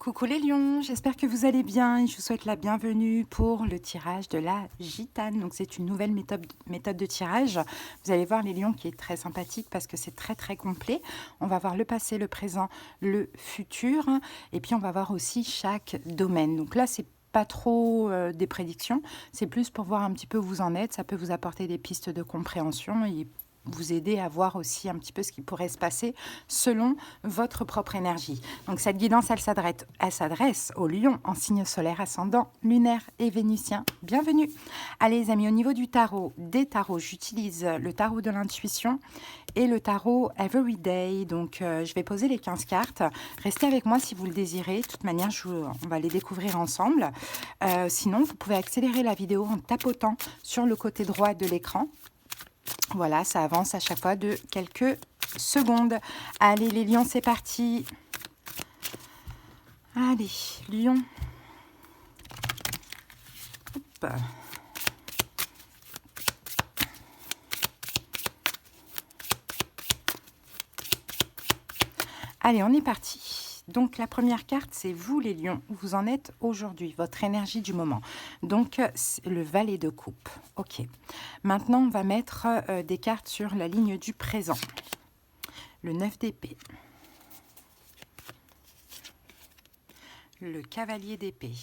Coucou les lions, j'espère que vous allez bien et je vous souhaite la bienvenue pour le tirage de la gitane. Donc c'est une nouvelle méthode de tirage. Vous allez voir les lions qui est très sympathique parce que c'est très complet. On va voir le passé, le présent, le futur et puis on va voir aussi chaque domaine. Donc là c'est pas trop des prédictions, c'est plus pour voir un petit peu où vous en êtes. Ça peut vous apporter des pistes de compréhension et vous aider à voir aussi un petit peu ce qui pourrait se passer selon votre propre énergie. Donc cette guidance, elle s'adresse aux lions en signe solaire ascendant, lunaire et vénusien. Bienvenue. Allez les amis, au niveau du tarot, des tarots, j'utilise le tarot de l'intuition et le tarot Everyday. Donc je vais poser les 15 cartes. Restez avec moi si vous le désirez. De toute manière, on va les découvrir ensemble. Sinon, vous pouvez accélérer la vidéo en tapotant sur le côté droit de l'écran. Voilà, ça avance à chaque fois de quelques secondes. Allez, les lions, c'est parti. Allez, lion. Hop. Allez, on est parti. Donc, la première carte, c'est vous, les lions, où vous en êtes aujourd'hui, votre énergie du moment. Donc, le valet de coupe. OK. Maintenant, on va mettre des cartes sur la ligne du présent. Le 9 d'épée. Le cavalier d'épée.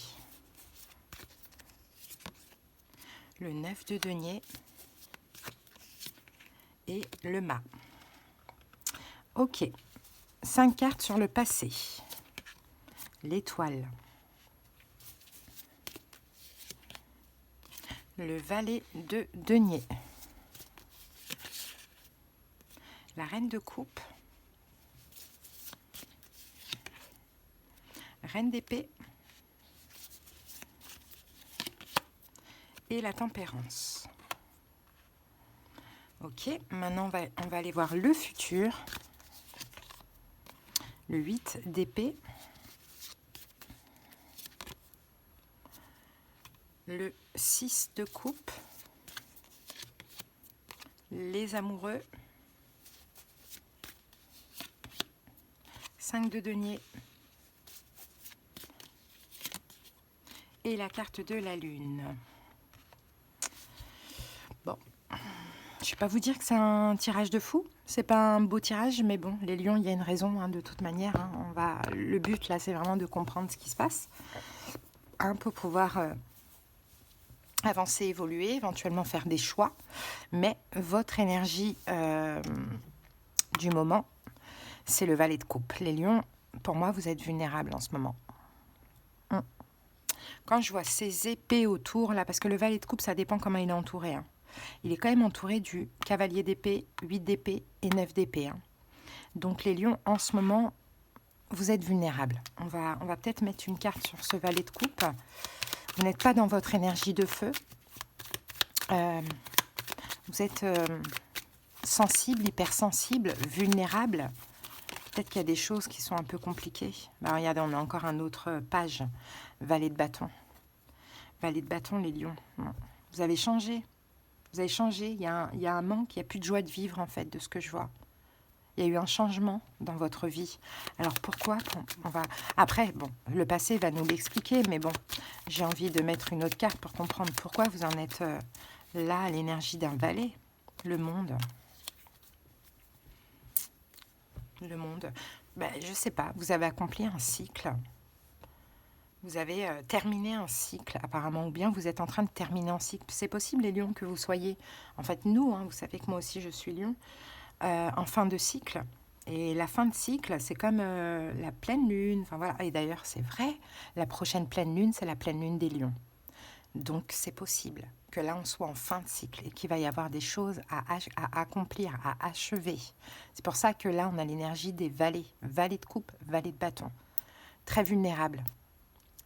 Le 9 de denier. Et le mât. OK. 5 cartes sur le passé. L'étoile. Le valet de denier. La reine de coupe. Reine d'épée. Et la tempérance. Ok, maintenant on va aller voir le futur. Le 8 d'épée. Le 6 de coupe. Les amoureux. 5 de denier. Et la carte de la lune. Bon, je ne vais pas vous dire que c'est un tirage de fou. C'est pas un beau tirage, mais bon, les lions, il y a une raison de toute manière. Le but là, c'est vraiment de comprendre ce qui se passe, pour pouvoir avancer, évoluer, éventuellement faire des choix. Mais votre énergie du moment, c'est le valet de coupe. Les lions, pour moi, vous êtes vulnérables en ce moment. Quand je vois ces épées autour, là, parce que le valet de coupe, ça dépend comment il est entouré. Il est quand même entouré du cavalier d'épée, 8 d'épée et 9 d'épée. Donc les lions, en ce moment, vous êtes vulnérables. On va peut-être mettre une carte sur ce valet de coupe. Vous n'êtes pas dans votre énergie de feu. Vous êtes sensible, hypersensible, vulnérable. Peut-être qu'il y a des choses qui sont un peu compliquées. Regardez, on a encore une autre page. Valet de bâton. Valet de bâton, les lions. Vous avez changé. Vous avez changé. Il y a un manque, il n'y a plus de joie de vivre, en fait, de ce que je vois. Il y a eu un changement dans votre vie. Alors, pourquoi Après, bon, le passé va nous l'expliquer, mais bon, j'ai envie de mettre une autre carte pour comprendre pourquoi vous en êtes là, à l'énergie d'un valet. Le monde. Le monde. Je ne sais pas, vous avez accompli un cycle. Vous avez terminé un cycle, apparemment, ou bien vous êtes en train de terminer un cycle. C'est possible, les lions, que vous soyez... En fait, nous, vous savez que moi aussi, je suis lion, en fin de cycle. Et la fin de cycle, c'est comme la pleine lune. Enfin, voilà. Et d'ailleurs, c'est vrai, la prochaine pleine lune, c'est la pleine lune des lions. Donc, c'est possible que là, on soit en fin de cycle et qu'il va y avoir des choses à accomplir, à achever. C'est pour ça que là, on a l'énergie des valets. Valet de coupe, valet de bâton. Très vulnérable.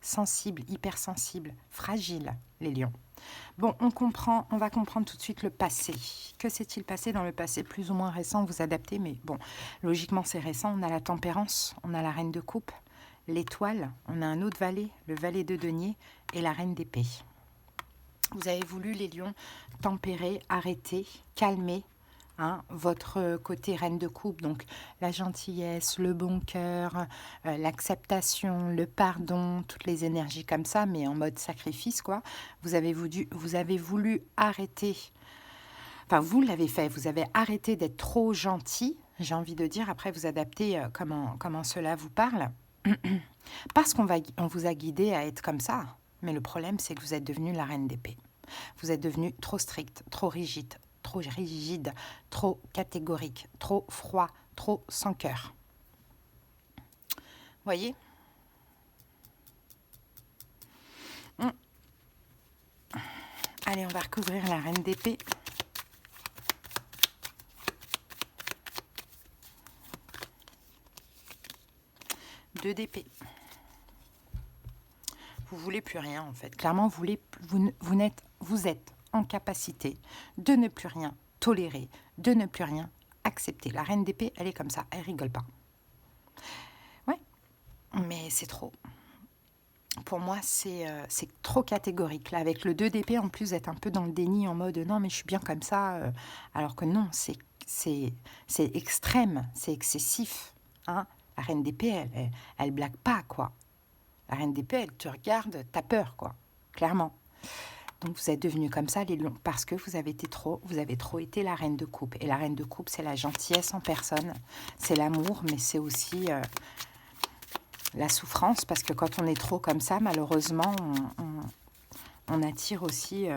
Sensible, hypersensible, fragile, les lions. Bon, on va comprendre tout de suite le passé. Que s'est-il passé dans le passé plus ou moins récent? Vous adaptez, mais bon, logiquement c'est récent. On a la tempérance, on a la reine de coupe, l'étoile, on a un autre valet, le valet de denier et la reine d'épée. Vous avez voulu, les lions, tempérer, arrêter, calmer hein, votre côté reine de coupe, donc la gentillesse, le bon cœur, l'acceptation, le pardon, toutes les énergies comme ça, mais en mode sacrifice, quoi. Vous avez voulu arrêter, enfin vous l'avez fait, vous avez arrêté d'être trop gentil, j'ai envie de dire, après vous adaptez comment cela vous parle, parce on vous a guidé à être comme ça. Mais le problème, c'est que vous êtes devenu la reine d'épée. Vous êtes devenu trop strict, trop rigide, trop catégorique, trop froid, trop sans cœur. Voyez ? Allez, on va recouvrir la reine d'épée. Deux d'épée. Vous voulez plus rien en fait. Clairement, vous êtes en capacité de ne plus rien tolérer, de ne plus rien accepter. La reine d'épée, elle est comme ça, elle rigole pas. Ouais, mais c'est trop. Pour moi, c'est trop catégorique. Là, avec le 2 d'épée, en plus, vous êtes un peu dans le déni, en mode non, mais je suis bien comme ça. Alors que non, c'est extrême, c'est excessif. Hein. La reine d'épée, elle blague pas, quoi. La reine d'épée, elle te regarde, t'as peur, quoi. Clairement. Donc, vous êtes devenus comme ça, les lions, parce que vous avez trop été la reine de coupe. Et la reine de coupe, c'est la gentillesse en personne. C'est l'amour, mais c'est aussi la souffrance, parce que quand on est trop comme ça, malheureusement, on attire aussi...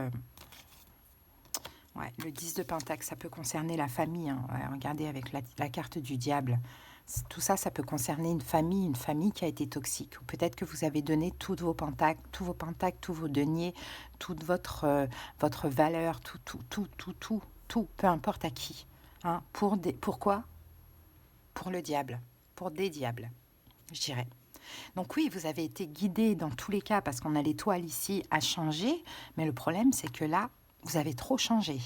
ouais, le 10 de Pentacle, ça peut concerner la famille. Hein. Ouais, regardez avec la carte du diable. Tout ça, ça peut concerner une famille qui a été toxique. Ou peut-être que vous avez donné tous vos pentacles, tous vos deniers, toute votre valeur, tout, peu importe à qui. Hein. Pourquoi ? Pour le diable, pour des diables, je dirais. Donc oui, vous avez été guidé dans tous les cas parce qu'on a l'étoile ici à changer, mais le problème c'est que là, vous avez trop changé.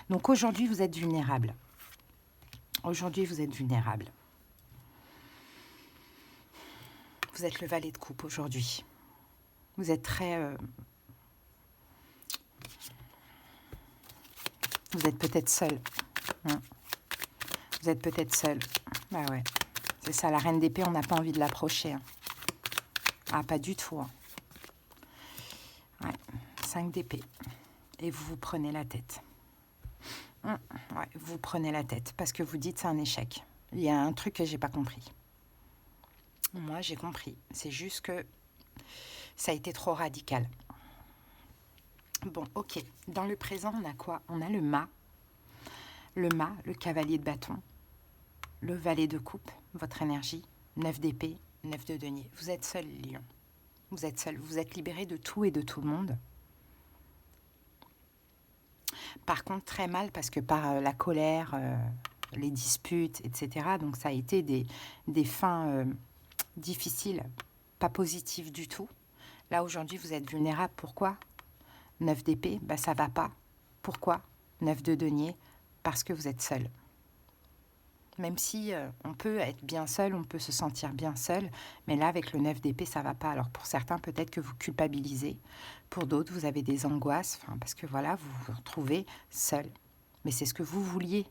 Donc aujourd'hui, vous êtes vulnérable. Aujourd'hui, vous êtes vulnérable. Vous êtes le valet de coupe aujourd'hui. Vous êtes très... vous êtes peut-être seul. Hein. Vous êtes peut-être seul. Bah ouais. C'est ça, la reine d'épée, on n'a pas envie de l'approcher. Hein. Ah, pas du tout. Hein. Ouais. 5 d'épée. Et vous vous prenez la tête. Ouais, vous prenez la tête parce que vous dites c'est un échec. Il y a un truc que j'ai pas compris. Moi, j'ai compris. C'est juste que ça a été trop radical. Bon, ok. Dans le présent, on a quoi ? On a le mât. Le mât, le cavalier de bâton. Le valet de coupe, votre énergie. 9 d'épée, 9 de denier. Vous êtes seul, lion. Vous êtes seul. Vous êtes libéré de tout et de tout le monde. Par contre, très mal parce que par la colère, les disputes, etc. Donc, ça a été des fins difficiles, pas positives du tout. Là, aujourd'hui, vous êtes vulnérable. Pourquoi ? 9 d'épée, bah, ça va pas. Pourquoi ? 9 de denier, parce que vous êtes seul. Même si on peut être bien seul, on peut se sentir bien seul, mais là, avec le 9 d'épée, ça va pas. Alors, pour certains, peut-être que vous culpabilisez. Pour d'autres, vous avez des angoisses, parce que voilà, vous vous retrouvez seul. Mais c'est ce que vous vouliez.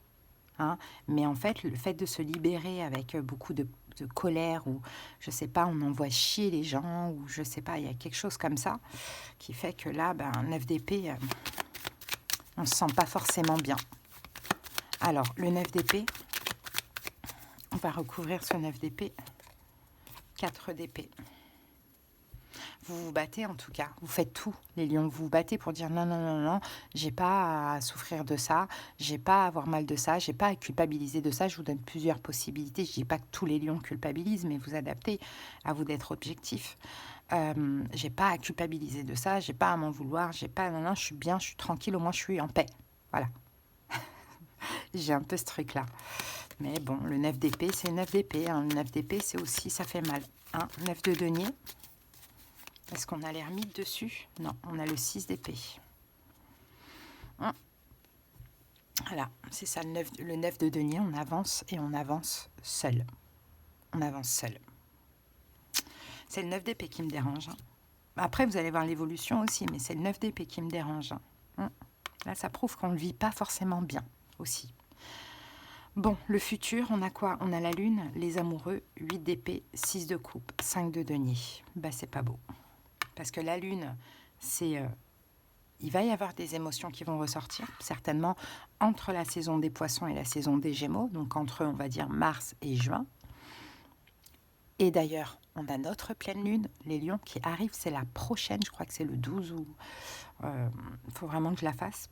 Hein. Mais en fait, le fait de se libérer avec beaucoup de colère, ou je sais pas, on envoie chier les gens, ou je sais pas, il y a quelque chose comme ça, qui fait que là, 9 d'épée, on se sent pas forcément bien. Alors, le 9 d'épée... On va recouvrir ce 9 d'épée. 4 d'épée. Vous vous battez en tout cas. Vous faites tout, les lions. Vous vous battez pour dire non, non, non, non. J'ai pas à souffrir de ça. J'ai pas à avoir mal de ça. J'ai pas à culpabiliser de ça. Je vous donne plusieurs possibilités. Je dis pas que tous les lions culpabilisent, mais vous adaptez. À vous d'être objectif. J'ai pas à culpabiliser de ça. J'ai pas à m'en vouloir. J'ai pas... Non, non, je suis bien, je suis tranquille. Au moins, je suis en paix. Voilà. J'ai un peu ce truc-là. Mais bon, le 9 d'épée, c'est 9 d'épée. Hein. Le 9 d'épée, c'est aussi, ça fait mal. Hein. 9 de denier. Est-ce qu'on a l'ermite dessus? Non, on a le 6 d'épée. Hein. Voilà, c'est ça, le 9 de denier. On avance et on avance seul. On avance seul. C'est le 9 d'épée qui me dérange. Hein. Après, vous allez voir l'évolution aussi, mais c'est le 9 d'épée qui me dérange. Hein. Là, ça prouve qu'on ne le vit pas forcément bien aussi. Bon, le futur, on a quoi? On a la lune, les amoureux, 8 d'épée, 6 de coupe, 5 de denier. Bah, c'est pas beau. Parce que la lune, c'est... il va y avoir des émotions qui vont ressortir, certainement entre la saison des poissons et la saison des gémeaux, donc entre, on va dire, mars et juin. Et d'ailleurs, on a notre pleine lune, les lions, qui arrive, c'est la prochaine, je crois que c'est le 12 ou... Il faut vraiment que je la fasse.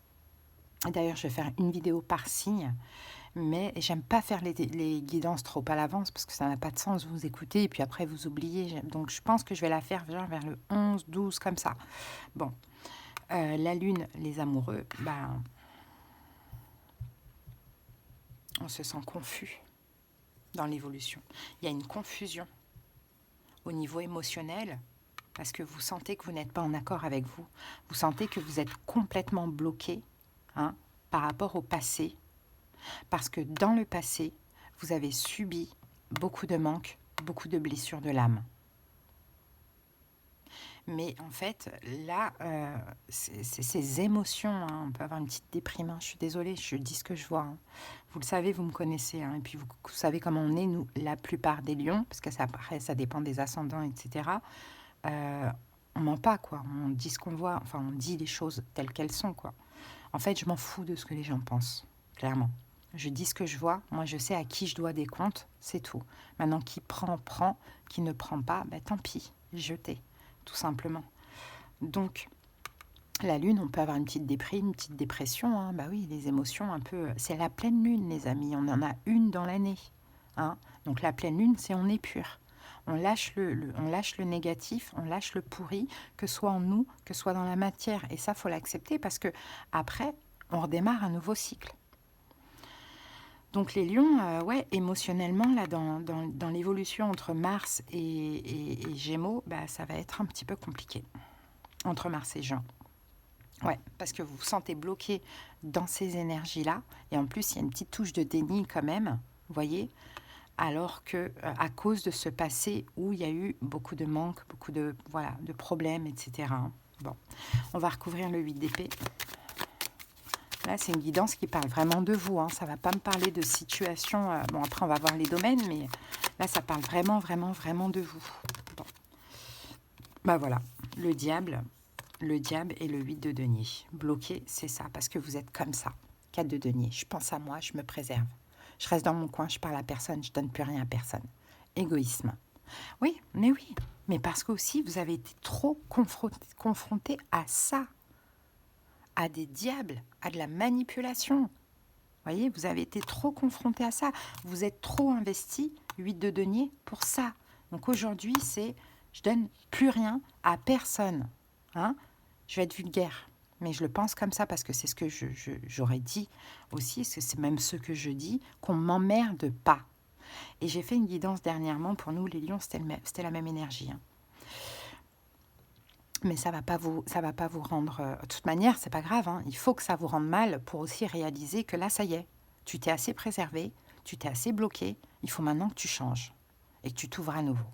D'ailleurs, je vais faire une vidéo par signe, mais j'aime pas faire les guidances trop à l'avance parce que ça n'a pas de sens. Vous écoutez et puis après vous oubliez. Donc je pense que je vais la faire genre vers le 11, 12, comme ça. Bon, la lune, les amoureux, ben, on se sent confus dans l'évolution. Il y a une confusion au niveau émotionnel parce que vous sentez que vous n'êtes pas en accord avec vous. Vous sentez que vous êtes complètement bloqué, hein, par rapport au passé. Parce que dans le passé, vous avez subi beaucoup de manques, beaucoup de blessures de l'âme. Mais en fait, là, c'est ces émotions, hein, on peut avoir une petite déprime, hein, je suis désolée, je dis ce que je vois. Hein. Vous le savez, vous me connaissez, hein, et puis vous savez comment on est, nous, la plupart des lions, parce que ça, après, ça dépend des ascendants, etc. On ment pas, quoi. On dit ce qu'on voit, enfin, on dit les choses telles qu'elles sont, quoi. En fait, je m'en fous de ce que les gens pensent, clairement. Je dis ce que je vois, moi je sais à qui je dois des comptes, c'est tout. Maintenant, qui prend, prend, qui ne prend pas, ben, tant pis, jetez, tout simplement. Donc, la lune, on peut avoir une petite déprime, une petite dépression, hein. Bah oui, les émotions un peu... C'est la pleine lune, les amis, on en a une dans l'année. Hein. Donc la pleine lune, c'est on est pur. On lâche on lâche le négatif, on lâche le pourri, que ce soit en nous, que ce soit dans la matière. Et ça, faut l'accepter parce que après, on redémarre un nouveau cycle. Donc les lions, ouais, émotionnellement, là, dans l'évolution entre Mars et Gémeaux, bah, ça va être un petit peu compliqué. Entre Mars et Juin. Ouais, parce que vous vous sentez bloqué dans ces énergies-là. Et en plus, il y a une petite touche de déni quand même, vous voyez, alors que à cause de ce passé où il y a eu beaucoup de manques, beaucoup de, voilà, de problèmes, etc. Bon, on va recouvrir le 8 d'épée. Là, c'est une guidance qui parle vraiment de vous. Hein. Ça ne va pas me parler de situation. Bon, après, on va voir les domaines, mais là, ça parle vraiment, vraiment, vraiment de vous. Bon. Bah voilà, le diable et le 8 de denier. Bloqué, c'est ça, parce que vous êtes comme ça. 4 de denier. Je pense à moi, je me préserve. Je reste dans mon coin, je parle à personne, je donne plus rien à personne. Égoïsme. Oui, mais parce que aussi, vous avez été trop confronté à ça. À des diables, à de la manipulation. Vous voyez, vous avez été trop confronté à ça. Vous êtes trop investi, 8 de denier, pour ça. Donc aujourd'hui, c'est je donne plus rien à personne. Hein, je vais être vulgaire, mais je le pense comme ça parce que c'est ce que j'aurais dit aussi, parce que c'est même ce que je dis, qu'on m'emmerde pas. Et j'ai fait une guidance dernièrement, pour nous les lions, c'était la même énergie. Hein. Mais ça va pas vous rendre... de toute manière, c'est pas grave. Hein. Il faut que ça vous rende mal pour aussi réaliser que là, ça y est, tu t'es assez préservé, tu t'es assez bloqué. Il faut maintenant que tu changes et que tu t'ouvres à nouveau.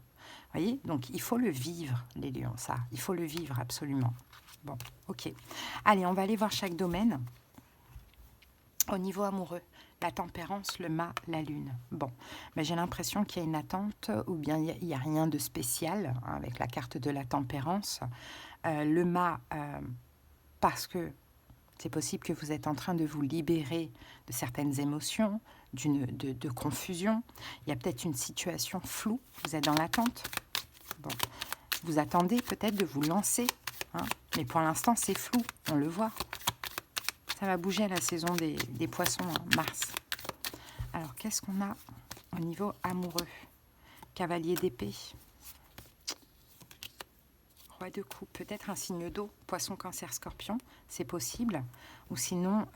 Vous voyez? Donc, il faut le vivre, les lions, ça. Il faut le vivre absolument. Bon, ok. Allez, on va aller voir chaque domaine. Au niveau amoureux, la tempérance, le mât, la lune. Bon, mais j'ai l'impression qu'il y a une attente ou bien il n'y a rien de spécial hein, avec la carte de la tempérance. Le mât, parce que c'est possible que vous êtes en train de vous libérer de certaines émotions, de confusion. Il y a peut-être une situation floue, vous êtes dans l'attente. Bon, vous attendez peut-être de vous lancer, hein, mais pour l'instant c'est flou, on le voit. Ça va bouger à la saison des poissons, hein, mars. Alors, qu'est-ce qu'on a au niveau amoureux? Cavalier d'épée. Roi de coupe. Peut-être un signe d'eau. Poisson, cancer, scorpion. C'est possible. Ou sinon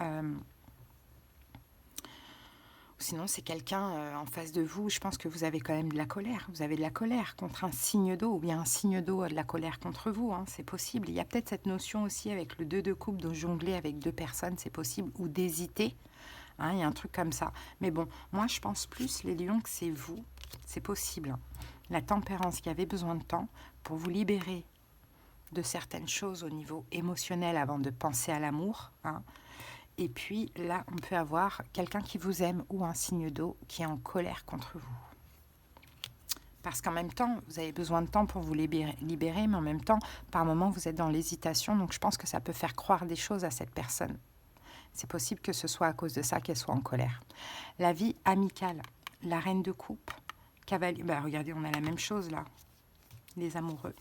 c'est quelqu'un en face de vous. Je pense que vous avez quand même de la colère. Vous avez de la colère contre un signe d'eau. Ou bien un signe d'eau a de la colère contre vous. Hein, c'est possible. Il y a peut-être cette notion aussi avec le 2 de coupe de jongler avec deux personnes. C'est possible. Ou d'hésiter. Hein, il y a un truc comme ça. Mais bon, moi, je pense plus, les lions, que c'est vous. C'est possible. Hein. La tempérance qui avait besoin de temps pour vous libérer de certaines choses au niveau émotionnel avant de penser à l'amour. Hein. Et puis là, on peut avoir quelqu'un qui vous aime ou un signe d'eau qui est en colère contre vous. Parce qu'en même temps, vous avez besoin de temps pour vous libérer, mais en même temps, par moments, vous êtes dans l'hésitation. Donc, je pense que ça peut faire croire des choses à cette personne. C'est possible que ce soit à cause de ça qu'elle soit en colère. La vie amicale, la reine de coupe, cavalier. Bah, regardez, on a la même chose là. Les amoureux.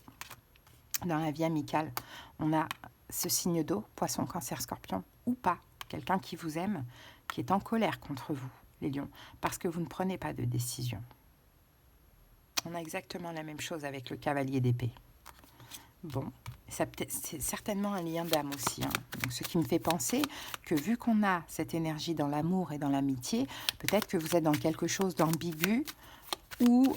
Dans la vie amicale, on a ce signe d'eau, poisson, cancer, scorpion, ou pas. Quelqu'un qui vous aime, qui est en colère contre vous, les lions, parce que vous ne prenez pas de décision. On a exactement la même chose avec le cavalier d'épée. Bon, c'est certainement un lien d'âme aussi. Hein. Donc, ce qui me fait penser que vu qu'on a cette énergie dans l'amour et dans l'amitié, peut-être que vous êtes dans quelque chose d'ambigu où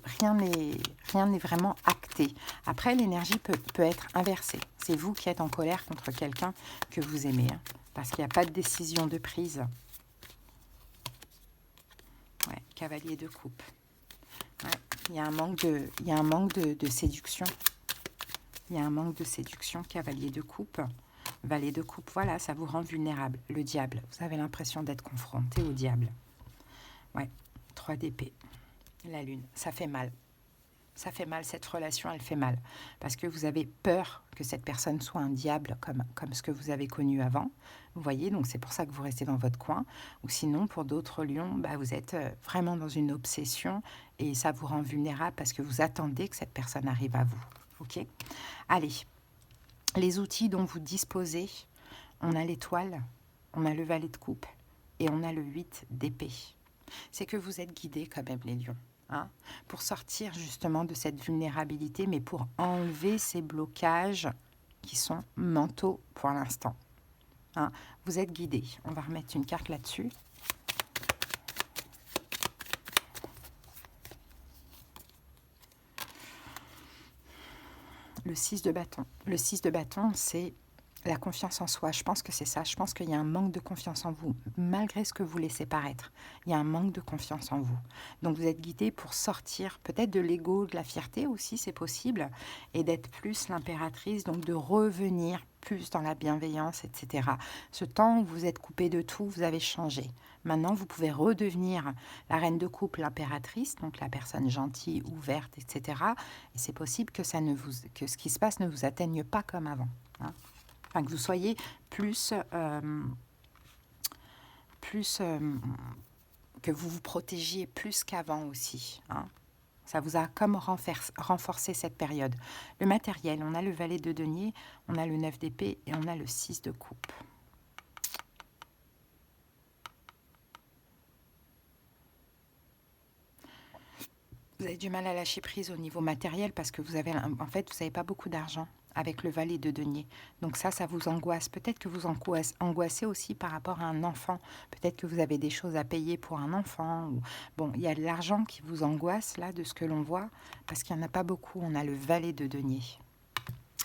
rien n'est vraiment acté. Après, l'énergie peut être inversée. C'est vous qui êtes en colère contre quelqu'un que vous aimez, hein, parce qu'il n'y a pas de décision de prise. Ouais, cavalier de coupe. Ouais, il y a un manque de séduction. Il y a un manque de séduction, cavalier de coupe. Valet de coupe, voilà, ça vous rend vulnérable. Le diable, vous avez l'impression d'être confronté au diable. Ouais, 3 d'épée. La lune, ça fait mal. Ça fait mal, cette relation, elle fait mal. Parce que vous avez peur que cette personne soit un diable comme ce que vous avez connu avant. Vous voyez, donc c'est pour ça que vous restez dans votre coin. Ou sinon, pour d'autres lions, bah, vous êtes vraiment dans une obsession et ça vous rend vulnérable parce que vous attendez que cette personne arrive à vous. Ok ? Allez, les outils dont vous disposez, on a l'étoile, on a le valet de coupe et on a le 8 d'épée. C'est que vous êtes guidés quand même, les lions. Hein, pour sortir justement de cette vulnérabilité, mais pour enlever ces blocages qui sont mentaux pour l'instant. Hein, vous êtes guidés. On va remettre une carte là-dessus. Le 6 de bâton. Le 6 de bâton, c'est la confiance en soi. Je pense que c'est ça. Je pense qu'il y a un manque de confiance en vous, malgré ce que vous laissez paraître. Il y a un manque de confiance en vous. Donc vous êtes guidé pour sortir peut-être de l'ego, de la fierté aussi, c'est possible, et d'être plus l'impératrice, donc de revenir plus dans la bienveillance, etc. Ce temps où vous êtes coupé de tout, vous avez changé. Maintenant, vous pouvez redevenir la reine de coupe, l'impératrice, donc la personne gentille, ouverte, etc. Et c'est possible que que ce qui se passe ne vous atteigne pas comme avant. Hein. Enfin, que vous soyez plus que vous vous protégiez plus qu'avant aussi. Hein. Ça vous a comme renforcé cette période. Le matériel, on a le valet de denier, on a le 9 d'épée et on a le 6 de coupe. Vous avez du mal à lâcher prise au niveau matériel parce que vous n'avez pas beaucoup d'argent avec le valet de denier. Donc ça vous angoisse. Peut-être que vous angoissez aussi par rapport à un enfant. Peut-être que vous avez des choses à payer pour un enfant. Bon, il y a de l'argent qui vous angoisse là, de ce que l'on voit, parce qu'il n'y en a pas beaucoup. On a le valet de denier.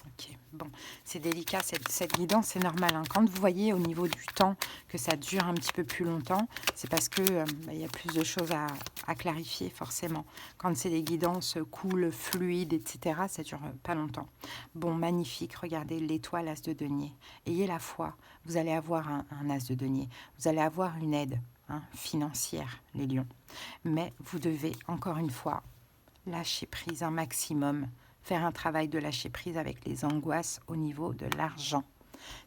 Ok, bon, c'est délicat, cette guidance, c'est normal. Hein. Quand vous voyez au niveau du temps que ça dure un petit peu plus longtemps, c'est parce que y a plus de choses à clarifier forcément. Quand c'est des guidances cool, fluides, etc., ça dure pas longtemps. Bon, magnifique, regardez l'étoile as de denier. Ayez la foi, vous allez avoir un as de denier. Vous allez avoir une aide financière, les lions. Mais vous devez, encore une fois, lâcher prise un maximum. Faire un travail de lâcher prise avec les angoisses au niveau de l'argent.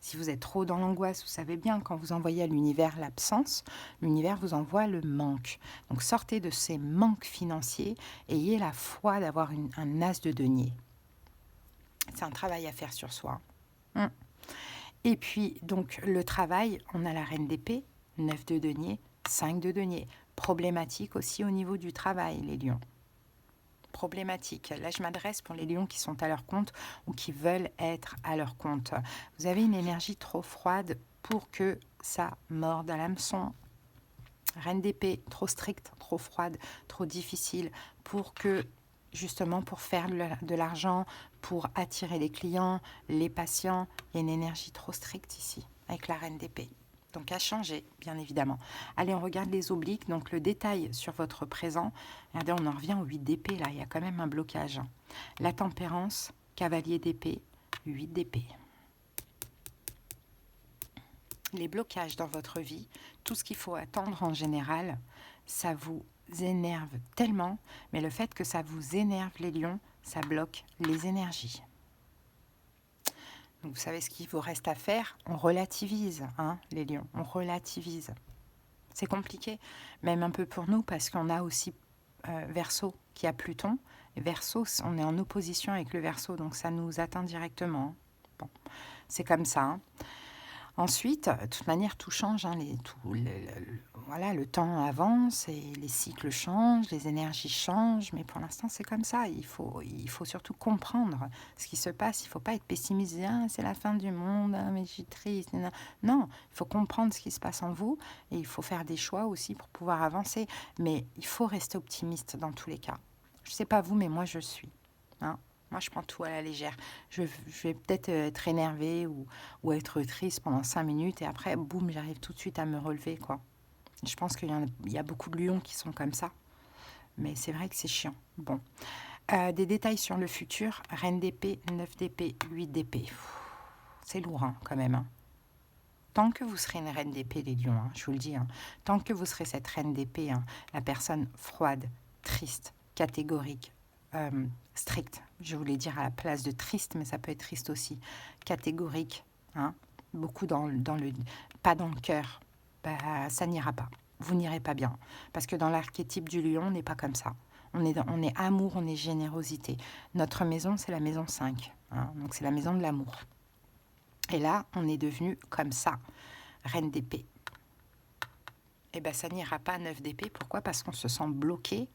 Si vous êtes trop dans l'angoisse, vous savez bien, quand vous envoyez à l'univers l'absence, l'univers vous envoie le manque. Donc sortez de ces manques financiers et ayez la foi d'avoir un as de denier. C'est un travail à faire sur soi. Et puis, donc, le travail, on a la reine d'épée, 9 de denier, 5 de denier. Problématique aussi au niveau du travail, les lions. Problématique. Là, je m'adresse pour les lions qui sont à leur compte ou qui veulent être à leur compte. Vous avez une énergie trop froide pour que ça morde à l'hameçon. Reine d'épée, trop stricte, trop froide, trop difficile pour que, justement, pour faire de l'argent, pour attirer les clients, les patients, il y a une énergie trop stricte ici, avec la reine d'épée. Donc à changer, bien évidemment. Allez, on regarde les obliques. Donc le détail sur votre présent. Regardez, on en revient au 8 d'épée. Là, il y a quand même un blocage. La tempérance, cavalier d'épée, 8 d'épée. les blocages dans votre vie, tout ce qu'il faut attendre en général, ça vous énerve tellement, mais le fait que ça vous énerve les lions, ça bloque les énergies. Donc vous savez ce qu'il vous reste à faire? On relativise, hein, les lions, on relativise. C'est compliqué, même un peu pour nous, parce qu'on a aussi Verseau qui a Pluton. Et Verseau, on est en opposition avec le Verseau, donc ça nous atteint directement. Bon, c'est comme ça. Hein. Ensuite, de toute manière, tout change. Hein, voilà, le temps avance et les cycles changent, les énergies changent. Mais pour l'instant, c'est comme ça. Il faut surtout comprendre ce qui se passe. Il ne faut pas être pessimiste. Ah, c'est la fin du monde, ah, mais je suis triste. Non, il faut comprendre ce qui se passe en vous et il faut faire des choix aussi pour pouvoir avancer. Mais il faut rester optimiste dans tous les cas. Je ne sais pas vous, mais moi, je suis. Hein. Moi, je prends tout à la légère. Je vais peut-être être énervée ou être triste pendant 5 minutes et après, boum, j'arrive tout de suite à me relever, quoi. Je pense qu'il y a beaucoup de lions qui sont comme ça. Mais c'est vrai que c'est chiant. Bon. Des détails sur le futur. Reine d'épée, 9 d'épée, 8 d'épée. C'est lourd, hein, quand même. Hein. Tant que vous serez une reine d'épée, les lions, hein, je vous le dis. Hein, tant que vous serez cette reine d'épée, hein, la personne froide, triste, catégorique, strict, je voulais dire à la place de triste, mais ça peut être triste aussi, catégorique, hein, beaucoup dans le pas dans le cœur, bah, ça n'ira pas, vous n'irez pas bien, parce que dans l'archétype du lion, on n'est pas comme ça, on est amour, on est générosité, notre maison c'est la maison 5, hein, donc c'est la maison de l'amour, et là on est devenu comme ça, reine d'épée, et ben ça n'ira pas 9 d'épée, pourquoi? Parce qu'on se sent bloqué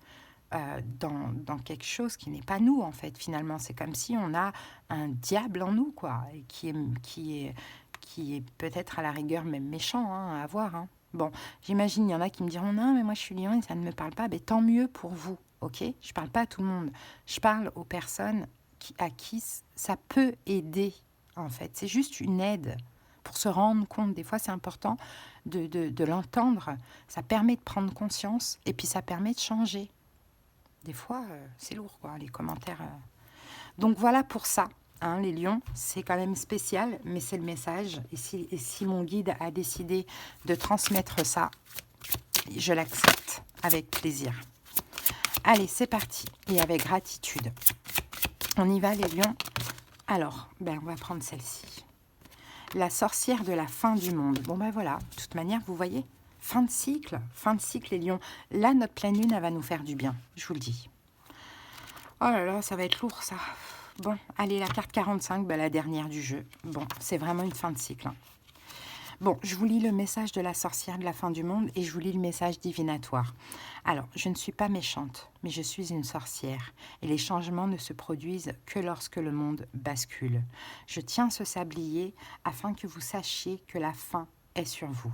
dans quelque chose qui n'est pas nous, en fait, finalement. C'est comme si on a un diable en nous, quoi, et qui est peut-être à la rigueur même méchant hein, à avoir. Hein. Bon, j'imagine, il y en a qui me diront, non, mais moi, je suis lion et ça ne me parle pas. Mais tant mieux pour vous, ok? Je ne parle pas à tout le monde. Je parle aux personnes à qui ça peut aider, en fait. C'est juste une aide pour se rendre compte. Des fois, c'est important de l'entendre. Ça permet de prendre conscience et puis ça permet de changer. Des fois, c'est lourd, quoi, les commentaires. Donc voilà pour ça, hein, les lions, c'est quand même spécial, mais c'est le message. Et si mon guide a décidé de transmettre ça, je l'accepte avec plaisir. Allez, c'est parti, et avec gratitude. On y va, les lions. Alors, on va prendre celle-ci. La sorcière de la fin du monde. Bon, ben voilà, de toute manière, vous voyez, fin de cycle, les lions. Là, notre pleine lune, elle va nous faire du bien, je vous le dis. Oh là là, ça va être lourd, ça. Bon, allez, la carte 45, la dernière du jeu. Bon, c'est vraiment une fin de cycle. Hein. Bon, je vous lis le message de la sorcière de la fin du monde et je vous lis le message divinatoire. Alors, je ne suis pas méchante, mais je suis une sorcière et les changements ne se produisent que lorsque le monde bascule. Je tiens ce sablier afin que vous sachiez que la fin est sur vous.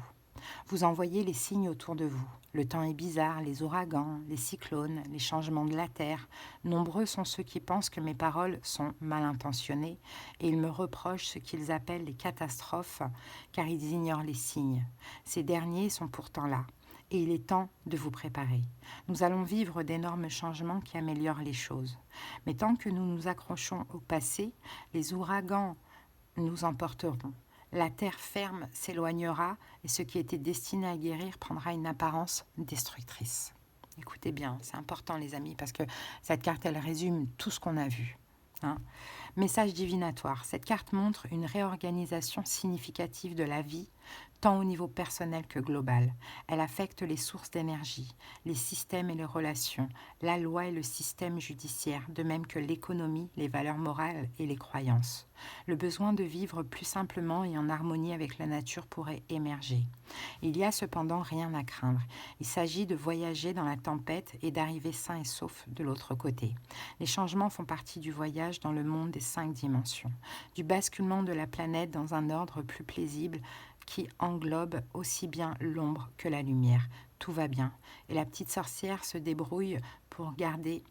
Vous envoyez les signes autour de vous. Le temps est bizarre, les ouragans, les cyclones, les changements de la terre. Nombreux sont ceux qui pensent que mes paroles sont mal intentionnées et ils me reprochent ce qu'ils appellent les catastrophes car ils ignorent les signes. Ces derniers sont pourtant là et il est temps de vous préparer. Nous allons vivre d'énormes changements qui améliorent les choses. Mais tant que nous nous accrochons au passé, les ouragans nous emporteront. La terre ferme s'éloignera et ce qui était destiné à guérir prendra une apparence destructrice. Écoutez bien, c'est important les amis, parce que cette carte, elle résume tout ce qu'on a vu. Hein. Message divinatoire. Cette carte montre une réorganisation significative de la vie, tant au niveau personnel que global. Elle affecte les sources d'énergie, les systèmes et les relations, la loi et le système judiciaire, de même que l'économie, les valeurs morales et les croyances. Le besoin de vivre plus simplement et en harmonie avec la nature pourrait émerger. Il y a cependant rien à craindre. Il s'agit de voyager dans la tempête et d'arriver sain et sauf de l'autre côté. Les changements font partie du voyage dans le monde des 5 dimensions, du basculement de la planète dans un ordre plus paisible qui englobe aussi bien l'ombre que la lumière. Tout va bien. Et la petite sorcière se débrouille pour garder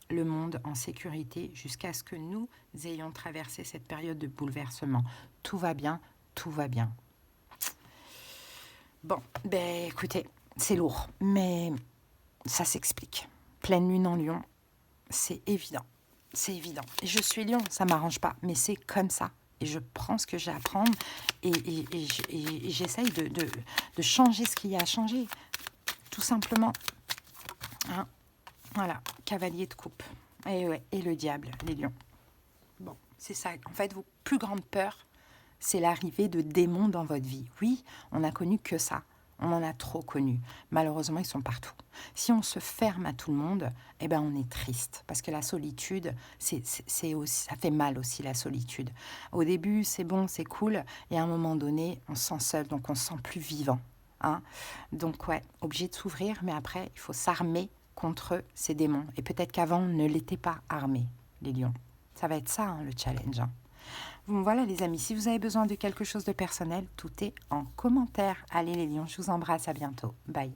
le monde en sécurité jusqu'à ce que nous ayons traversé cette période de bouleversement. Tout va bien, tout va bien. Bon, écoutez, c'est lourd, mais ça s'explique. Pleine lune en lion, c'est évident. C'est évident. Et je suis lion, ça ne m'arrange pas, mais c'est comme ça. et je prends ce que j'ai à prendre et j'essaye de changer ce qu'il y a à changer, tout simplement. Hein, voilà, cavalier de coupe. Et, ouais, et le diable, les lions. Bon, c'est ça. En fait, vos plus grandes peurs, c'est l'arrivée de démons dans votre vie. Oui, on n'a connu que ça. On en a trop connu. Malheureusement, ils sont partout. Si on se ferme à tout le monde, eh ben, on est triste. Parce que la solitude, c'est aussi, ça fait mal aussi, la solitude. Au début, c'est bon, c'est cool. Et à un moment donné, on se sent seul, donc on se sent plus vivant. Hein. Donc, ouais, obligé de s'ouvrir. Mais après, il faut s'armer contre ces démons. Et peut-être qu'avant, on ne l'était pas armé, les lions. Ça va être ça, hein, le challenge. Hein. Bon, voilà les amis, si vous avez besoin de quelque chose de personnel, tout est en commentaire. Allez les lions, je vous embrasse, à bientôt. Bye.